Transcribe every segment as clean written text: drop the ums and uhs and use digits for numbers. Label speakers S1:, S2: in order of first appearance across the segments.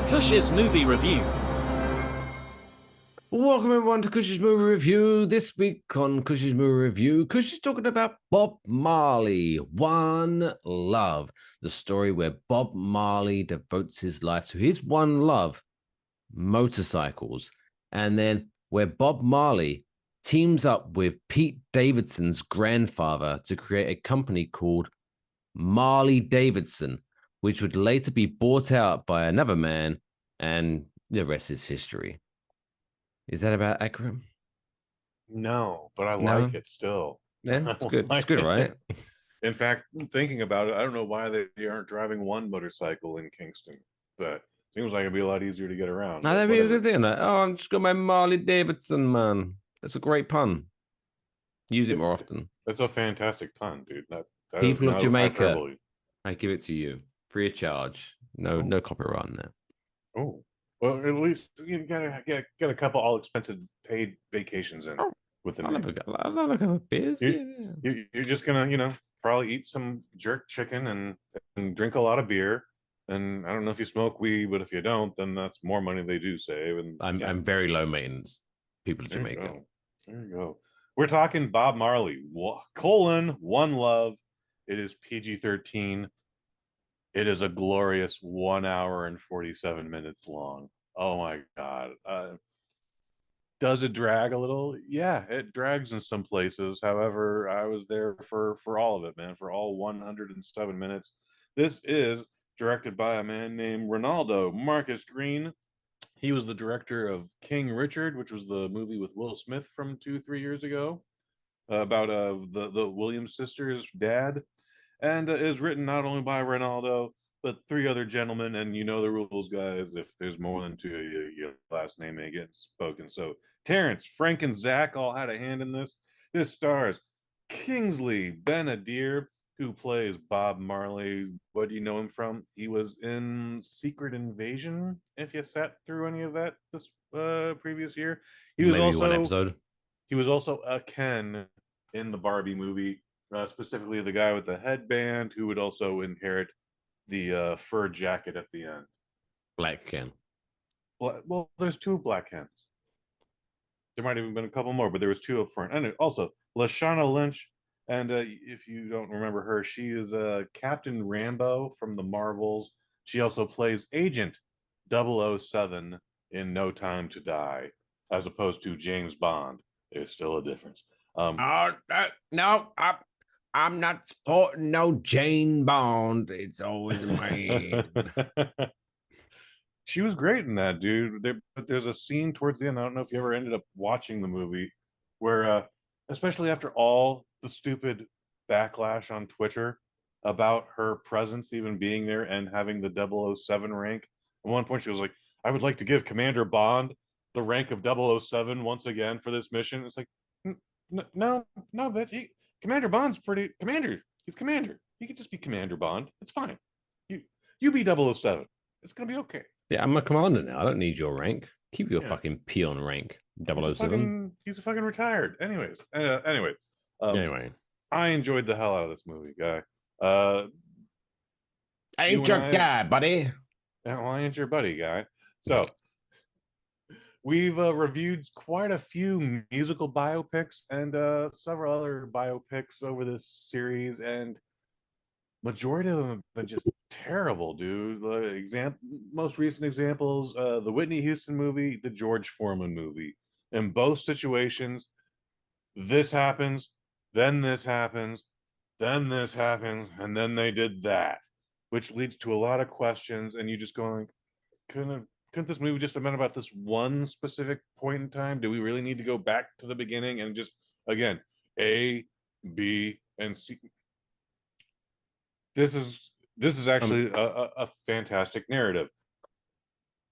S1: Kush's movie review.
S2: Welcome everyone to Kush's Movie Review. This week on Kush's Movie Review, Kush is talking about Bob Marley, One Love, the story where Bob Marley devotes his life to his one love, motorcycles, and then where Bob Marley teams up with Pete Davidson's grandfather to create a company called Marley Davidson, which would later be bought out by another man, and the rest is history. Is that about accurate?
S3: No, but I
S2: No?
S3: like it still.
S2: Yeah,
S3: I
S2: it's good. It's
S3: like
S2: good, right?
S3: it. In fact, thinking about it, I don't know why they aren't driving one motorcycle in Kingston, but seems like it'd be a lot easier to get around.
S2: Now,
S3: But
S2: that'd be a good
S3: whatever.
S2: thing. Like, oh, I'm just got my Marley Davidson, man. That's a great pun. Use it more
S3: It,
S2: often.
S3: it's a fantastic pun, dude. That is
S2: People of
S3: no
S2: Jamaica,
S3: hyperbole.
S2: I give it to you. Free of charge. No,
S3: Oh,
S2: no copyright on that.
S3: oh. Well, at least you gotta get a couple all expensive paid vacations in
S2: Oh,
S3: with the
S2: I'll have
S3: name.
S2: I'll have a beers.
S3: You,
S2: Yeah.
S3: you're just gonna, probably eat some jerk chicken and drink a lot of beer. And I don't know if you smoke weed, but if you don't, then that's more money they do save. And yeah,
S2: I'm very low maintenance. People of
S3: there you
S2: Jamaica.
S3: go. There you go. We're talking Bob Marley, colon, One Love. It is PG-13. It is a glorious 1 hour and 47 minutes long. Oh my God. Does it drag a little? Yeah, it drags in some places. However, I was there for all of it, man, for all 107 minutes. This is directed by a man named Ronaldo Marcus Green. He was the director of King Richard, which was the movie with Will Smith from 2, 3 years ago, about the Williams sisters' dad, and is written not only by Ronaldo but three other gentlemen. And you know the rules, guys. If there's more than two, your last name may get spoken. So Terrence, Frank, and Zach all had a hand in this. This stars Kingsley Ben-Adir, who plays Bob Marley. What do you know him from? He was in Secret Invasion. If you sat through any of that this previous year, he was
S2: Maybe one
S3: also
S2: episode.
S3: he was also a Ken in the Barbie movie, specifically the guy with the headband who would also inherit the fur jacket at the end.
S2: Black Ken.
S3: Well, there's two Black Kens. There might have even been a couple more, but there was two up front. And also Lashana Lynch, and if you don't remember her, she is Captain Rambo from the Marvels. She also plays Agent 007 in No Time to Die, as opposed to James Bond. There's still a difference.
S2: Oh, no, I'm not supporting no Jane Bond. It's always a man.
S3: She was great in that, dude. But there's a scene towards the end. I don't know if you ever ended up watching the movie, where, especially after all the stupid backlash on Twitter about her presence even being there and having the 007 rank, at one point she was like, "I would like to give Commander Bond the rank of 007 once again for this mission." It's like, no, no, but Commander Bond's pretty commander. He's commander. He could just be Commander Bond. It's fine. You you be 007. It's gonna be okay.
S2: Yeah, I'm a commander now. I don't need your rank. Keep your
S3: Yeah,
S2: fucking peon rank,
S3: he's a
S2: 007.
S3: fucking retired. Anyway, um,
S2: Anyway,
S3: I enjoyed the hell out of this movie, guy. Uh,
S2: I
S3: you
S2: ain't
S3: and
S2: your
S3: I,
S2: guy, buddy.
S3: well, I ain't your buddy, guy. So we've reviewed quite a few musical biopics and several other biopics over this series, and majority of them have been just terrible, dude. Most recent examples: the Whitney Houston movie, the George Foreman movie. In both situations, this happens, then this happens, then this happens, and then they did that, which leads to a lot of questions. And you just going, couldn't this movie just have been about this one specific point in time? Do we really need to go back to the beginning and just again A, B, and C? This is
S2: Um,
S3: actually a fantastic narrative.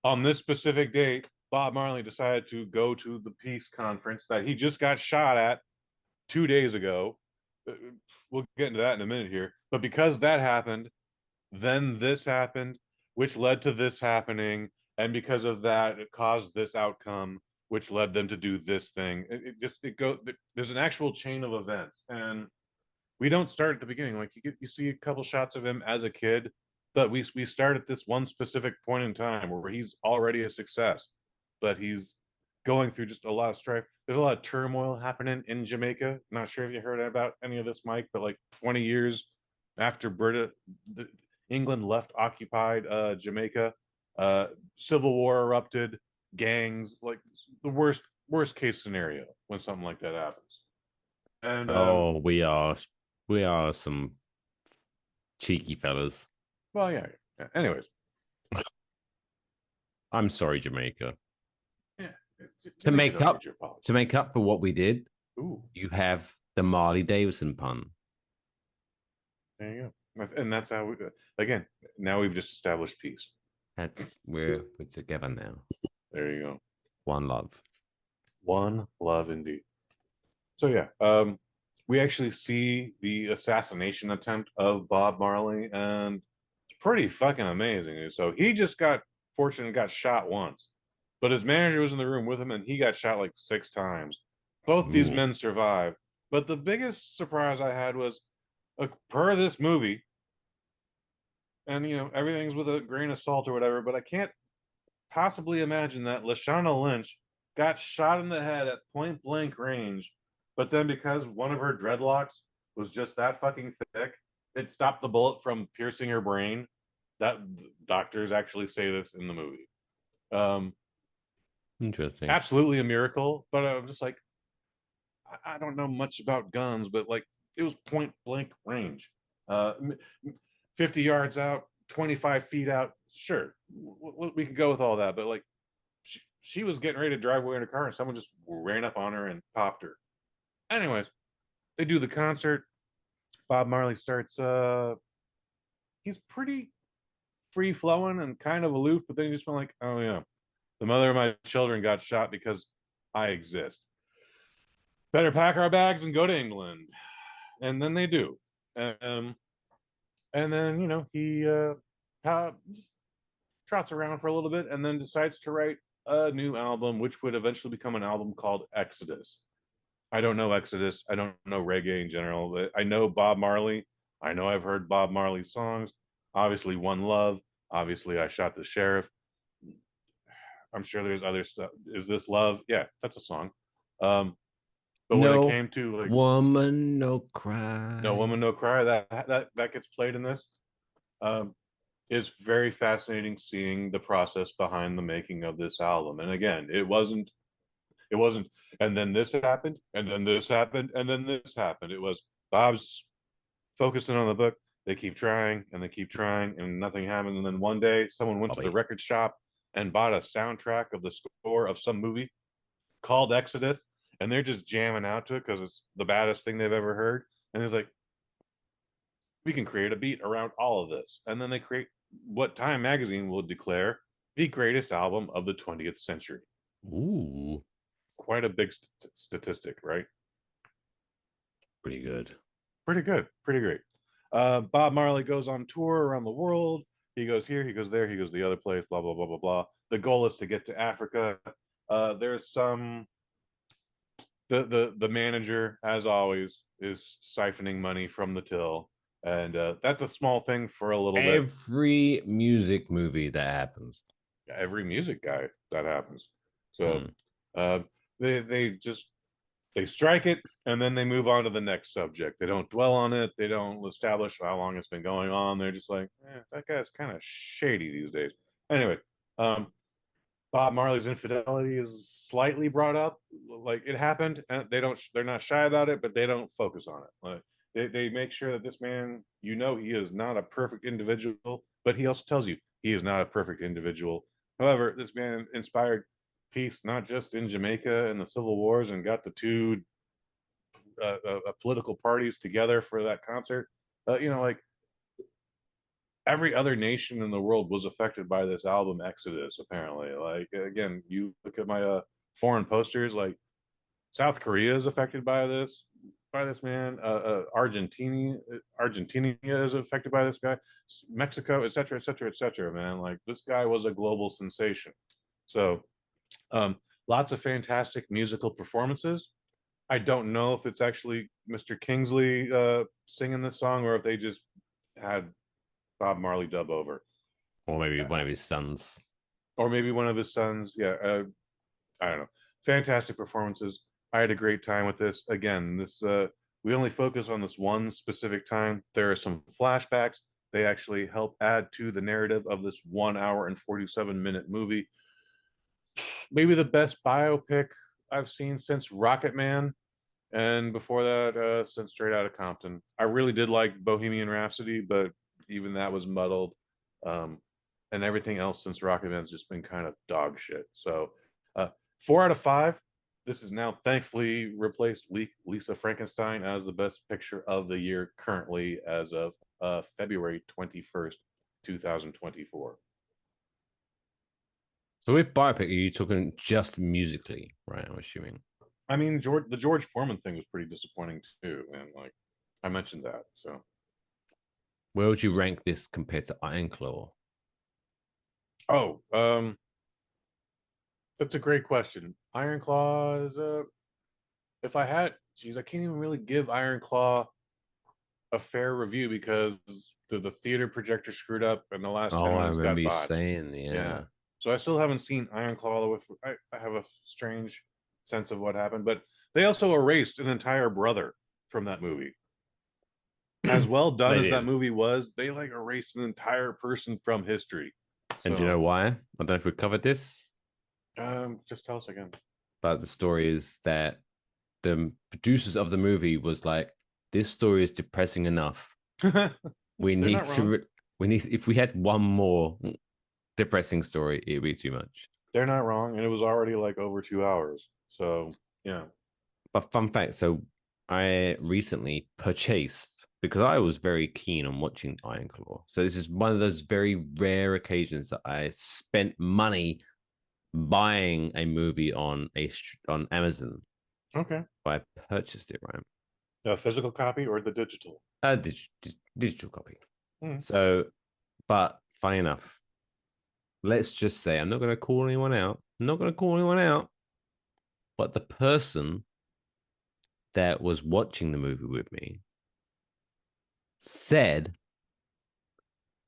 S3: On this specific date, Bob Marley decided to go to the peace conference that he just got shot at 2 days ago. We'll get into that in a minute here. But because that happened, then this happened, which led to this happening. And because of that, it caused this outcome, which led them to do this thing. There's an actual chain of events. And we don't start at the beginning. Like you see a couple shots of him as a kid, but we start at this one specific point in time where he's already a success, but he's going through just a lot of strife. There's a lot of turmoil happening in Jamaica. Not sure if you heard about any of this, Mike, but like 20 years after England left occupied Jamaica, civil war erupted, gangs, like the worst case scenario when something like that happens. And
S2: Oh, we are some cheeky fellas.
S3: well, yeah. Anyways,
S2: I'm sorry, Jamaica.
S3: yeah.
S2: To
S3: Jamaica
S2: make
S3: don't
S2: up
S3: need your apology.
S2: to make up for what we did,
S3: Ooh,
S2: you have the Marley Davidson pun.
S3: there you go. And that's how we again. Now we've just established peace.
S2: That's we're together now.
S3: There you go.
S2: One love.
S3: One love indeed. So yeah, we actually see the assassination attempt of Bob Marley, and it's pretty fucking amazing. So he just got fortunate and got shot once, but his manager was in the room with him, and he got shot like 6 times. Both these
S2: Ooh.
S3: men survived, but the biggest surprise I had was, per this movie, and everything's with a grain of salt or whatever, but I can't possibly imagine that Lashana Lynch got shot in the head at point blank range, but then because one of her dreadlocks was just that fucking thick, it stopped the bullet from piercing her brain. That doctors actually say this in the movie.
S2: Interesting.
S3: Absolutely a miracle, but I'm just like, I don't know much about guns, but like it was point blank range. 50 yards out, 25 feet out, sure, we could go with all that, but like she was getting ready to drive away in her car and someone just ran up on her and popped her. Anyways, they do the concert. Bob Marley starts he's pretty free flowing and kind of aloof, but then he just went like, oh yeah, the mother of my children got shot because I exist. Better pack our bags and go to England. And then they do. Um, and then, he just trots around for a little bit and then decides to write a new album, which would eventually become an album called Exodus. I don't know Exodus. I don't know reggae in general. I know Bob Marley. I know I've heard Bob Marley songs. Obviously, One Love. Obviously, I Shot the Sheriff. I'm sure there's other stuff. Is This Love? Yeah, that's a song. But when it
S2: No
S3: came to like
S2: woman, no cry.
S3: No Woman, No Cry, that gets played in this, um, is very fascinating seeing the process behind the making of this album. And again, it wasn't, and then this happened, and then this happened, and then this happened. It was Bob's focusing on the book. They keep trying and they keep trying, and nothing happens. And then one day, someone went to the
S2: Bobby.
S3: record shop and bought a soundtrack of the score of some movie called Exodus, and they're just jamming out to it because it's the baddest thing they've ever heard. And it's like, we can create a beat around all of this. And then they create what Time Magazine will declare the greatest album of the 20th century.
S2: Ooh,
S3: Quite a big statistic, right?
S2: pretty good.
S3: Pretty good. Pretty great. Bob Marley goes on tour around the world. He goes here, he goes there, he goes the other place, blah, blah, blah, blah, blah. The goal is to get to Africa. There's some the manager, as always, is siphoning money from the till, and that's a small thing for a little bit.
S2: Every music movie that happens.
S3: Every music guy that happens. So
S2: Hmm.
S3: uh, they strike it and then they move on to the next subject. They don't dwell on it. They don't establish how long it's been going on. They're just like, that guy's kind of shady these days. Anyway, um, Bob Marley's infidelity is slightly brought up. Like it happened, and they're not shy about it, but they don't focus on it. Like they make sure that this man, he is not a perfect individual, but he also tells you he is not a perfect individual. However, this man inspired peace not just in Jamaica and the civil wars, and got the two political parties together for that concert. Like every other nation in the world was affected by this album Exodus. Apparently, like again, you look at my foreign posters, like South Korea is affected by this man. Argentina is affected by this guy. Mexico, etc., etc., etc. Man, like this guy was a global sensation. So, lots of fantastic musical performances. I don't know if it's actually Mr. Kingsley singing this song or if they just had Bob Marley dub over,
S2: Or maybe one of his sons.
S3: or maybe one of his sons. Yeah, I don't know. Fantastic performances. I had a great time with this. Again, this we only focus on this one specific time. There are some flashbacks. They actually help add to the narrative of this 1 hour and 47-minute movie. Maybe the best biopic I've seen since Rocket Man, and before that, since Straight Outta Compton. I really did like Bohemian Rhapsody, but even that was muddled. Um, and everything else since Rocket Man's just been kind of dog shit. So, 4 out of 5. This is now thankfully replaced Lisa Frankenstein as the best picture of the year currently as of February 21st, 2024.
S2: So with biopic, are you talking just musically, right? I'm assuming.
S3: I mean, the George Foreman thing was pretty disappointing too, and like I mentioned that. So,
S2: Where would you rank this compared to Iron Claw?
S3: oh, that's a great question. Iron Claw is if I had, geez, I can't even really give Iron Claw a fair review because the theater projector screwed up and the last
S2: Oh,
S3: 10
S2: I
S3: minutes
S2: remember
S3: got
S2: you
S3: botched.
S2: saying,
S3: Yeah.
S2: yeah.
S3: So I still haven't seen Iron Claw all the way. I have a strange sense of what happened, but they also erased an entire brother from that movie. As well done
S2: They
S3: as that
S2: did.
S3: movie was, they like erased an entire person from history.
S2: And do you know
S3: So,
S2: why? I don't know if we covered this,
S3: just tell us again.
S2: but the story is that the producers of the movie was like, this story is depressing enough.
S3: They're
S2: We need
S3: not wrong.
S2: to, we need, if we had one more depressing story, it would be too much.
S3: They're not wrong, and it was already like over 2 hours. So yeah.
S2: But fun fact, so I recently purchased because I was very keen on watching Iron Claw. So this is one of those very rare occasions that I spent money buying a movie on Amazon.
S3: Okay.
S2: I purchased it, right?
S3: A physical copy or the digital?
S2: Digital copy.
S3: Mm.
S2: So, but funny enough, let's just say I'm not going to call anyone out. I'm not going to call anyone out, but the person that was watching the movie with me said,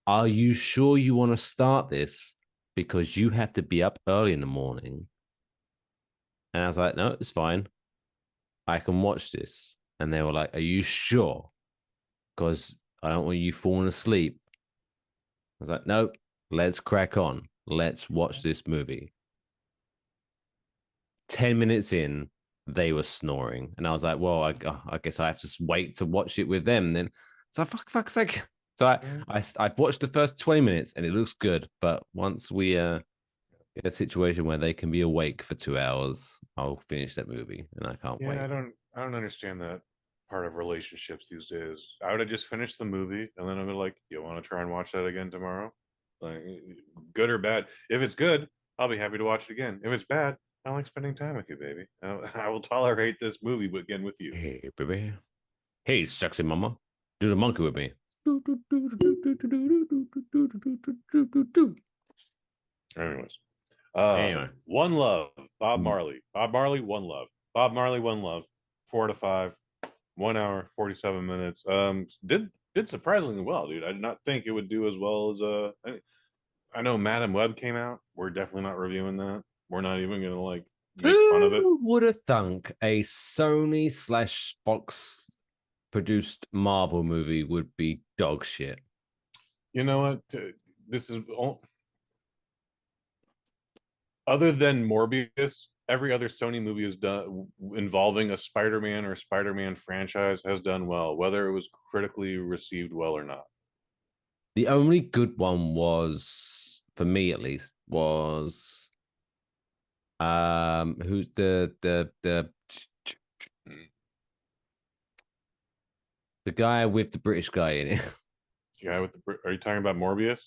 S2: "Are you sure you want to start this? Because you have to be up early in the morning." And I was like, "No, it's fine. I can watch this." And they were like, "Are you sure? Because I don't want you falling asleep." I was like, "No, let's crack on. Let's watch this movie." 10 minutes in, they were snoring. And I was like, well, I guess I have to wait to watch it with them then. So fuck's sake. So I watched the first 20 minutes and it looks good. But once we in a situation where they can be awake for 2 hours, I'll finish that movie and I can't
S3: Yeah,
S2: wait.
S3: I don't understand that part of relationships these days. I would have just finished the movie and then I'm like, you want to try and watch that again tomorrow? Like, good or bad? If it's good, I'll be happy to watch it again. If it's bad, I don't like spending time with you, baby. I will tolerate this movie again with you.
S2: Hey, baby. Hey, sexy mama. Do the monkey with me.
S3: Anyways,
S2: Anyway,
S3: One Love, Bob Marley. Bob Marley, One Love. Bob Marley, One Love. 4 out of 5. 1 hour, 47 minutes. Did surprisingly well, dude. I did not think it would do as well as I know Madam Web came out. We're definitely not reviewing that. We're not even gonna like make fun of it.
S2: who would have thunk a Sony slash Fox produced Marvel movie would be dog shit?
S3: You know what? This is other than Morbius, every other Sony movie has done involving a Spider-Man or Spider-Man franchise has done well, whether it was critically received well or not.
S2: The only good one was, for me at least, was who's the guy with the British guy in it.
S3: Yeah, with the are you talking about Morbius?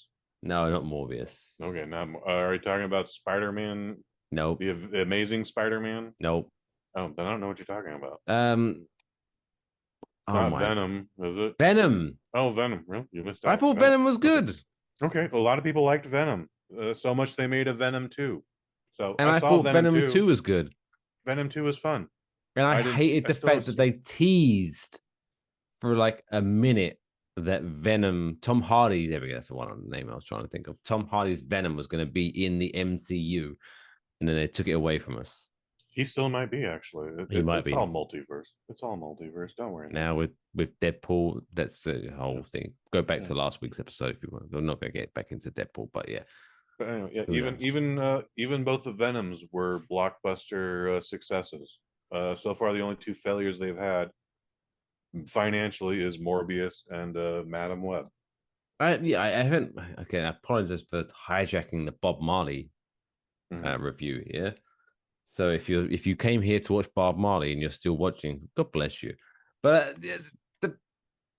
S2: No, not Morbius.
S3: Okay, now are you talking about Spider-Man,
S2: Nope.
S3: the Amazing Spider-Man?
S2: Nope.
S3: Oh, then I don't know what you're talking about. It's
S2: Oh
S3: not
S2: my,
S3: Venom, is it?
S2: Venom.
S3: Oh, Venom. Really? You missed
S2: I
S3: out.
S2: thought
S3: Oh,
S2: Venom was
S3: okay.
S2: good.
S3: Okay. A lot of people liked Venom. So much they made a Venom 2. So
S2: And
S3: I
S2: I
S3: saw
S2: thought
S3: Venom
S2: Venom
S3: 2.
S2: 2 was good.
S3: Venom 2 was fun.
S2: And I
S3: I didn't.
S2: hated
S3: I
S2: the
S3: still
S2: fact
S3: haven't
S2: that
S3: seen
S2: they
S3: it.
S2: teased for like a minute that Venom, Tom Hardy, there we go, that's the one name I was trying to think of. Tom Hardy's Venom was going to be in the MCU, and then they took it away from us.
S3: He still might be, actually.
S2: He might be.
S3: It's all multiverse. It's all multiverse. Don't worry.
S2: Now with Deadpool, that's the whole thing. Go back to last week's episode if you want. We're not going to get back into Deadpool, but yeah.
S3: But anyway, yeah, even both the Venoms were blockbuster successes. So far, the only two failures they've had financially is Morbius and Madam Web.
S2: I haven't. Okay, I apologize for hijacking the Bob Marley review here. So if you came here to watch Bob Marley and you're still watching, God bless you. But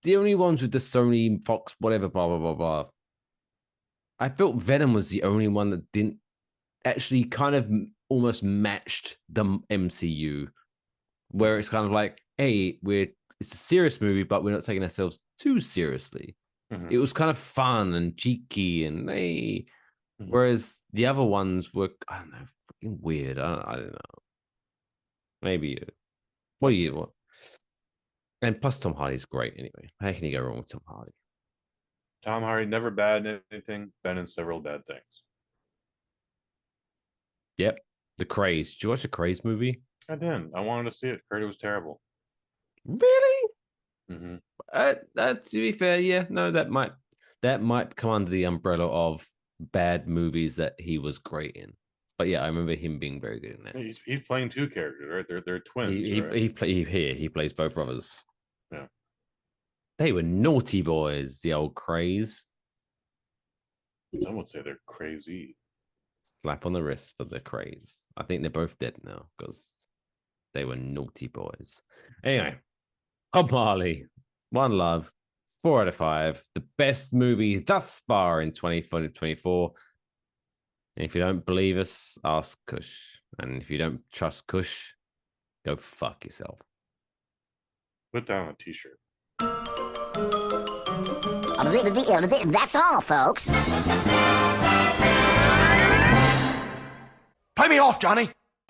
S2: the only ones with the Sony, Fox, whatever, blah blah blah blah. I felt Venom was the only one that didn't actually kind of almost matched the MCU, where it's kind of like, hey, it's a serious movie, but we're not taking ourselves too seriously. It was kind of fun and cheeky, and whereas the other ones were, I don't know, fucking weird. I don't know. Maybe what do you want? And plus, Tom Hardy's great anyway. How can you go wrong with Tom Hardy?
S3: Tom Hardy never bad in anything, been in several bad things.
S2: Yep. The Craze. Did you watch the Craze movie?
S3: I didn't. I wanted to see it. Heard it was terrible.
S2: Really?
S3: Mm-hmm.
S2: To be fair, yeah, no, that might come under the umbrella of bad movies that he was great in. But yeah, I remember him being very good in that.
S3: He's playing two characters, right? They're twins.
S2: He plays both brothers.
S3: Yeah.
S2: They were naughty boys, the old Craze.
S3: Some would say they're crazy.
S2: Slap on the wrist for the Craze. I think they're both dead now because they were naughty boys. Anyway, Bob Marley, One Love, 4 out of 5. The best movie thus far in 2024. And if you don't believe us, ask Kush. And if you don't trust Kush, go fuck yourself.
S3: Put that on a t-shirt.
S1: That's all, folks.
S4: Play me off, Johnny.